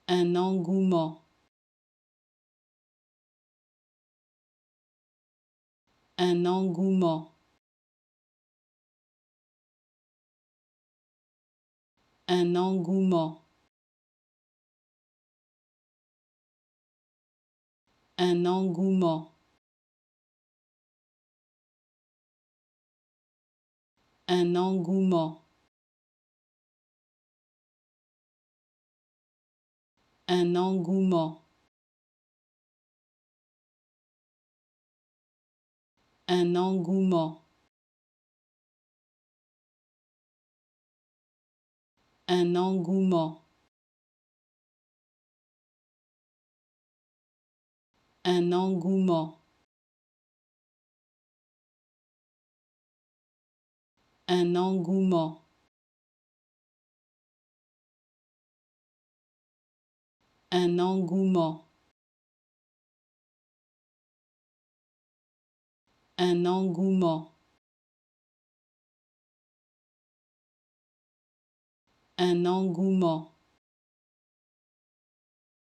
un engouement, un engouement, un engouement, un engouement, un engouement, un engouement, un engouement, un engouement, un engouement, un engouement, un engouement, un engouement, un engouement.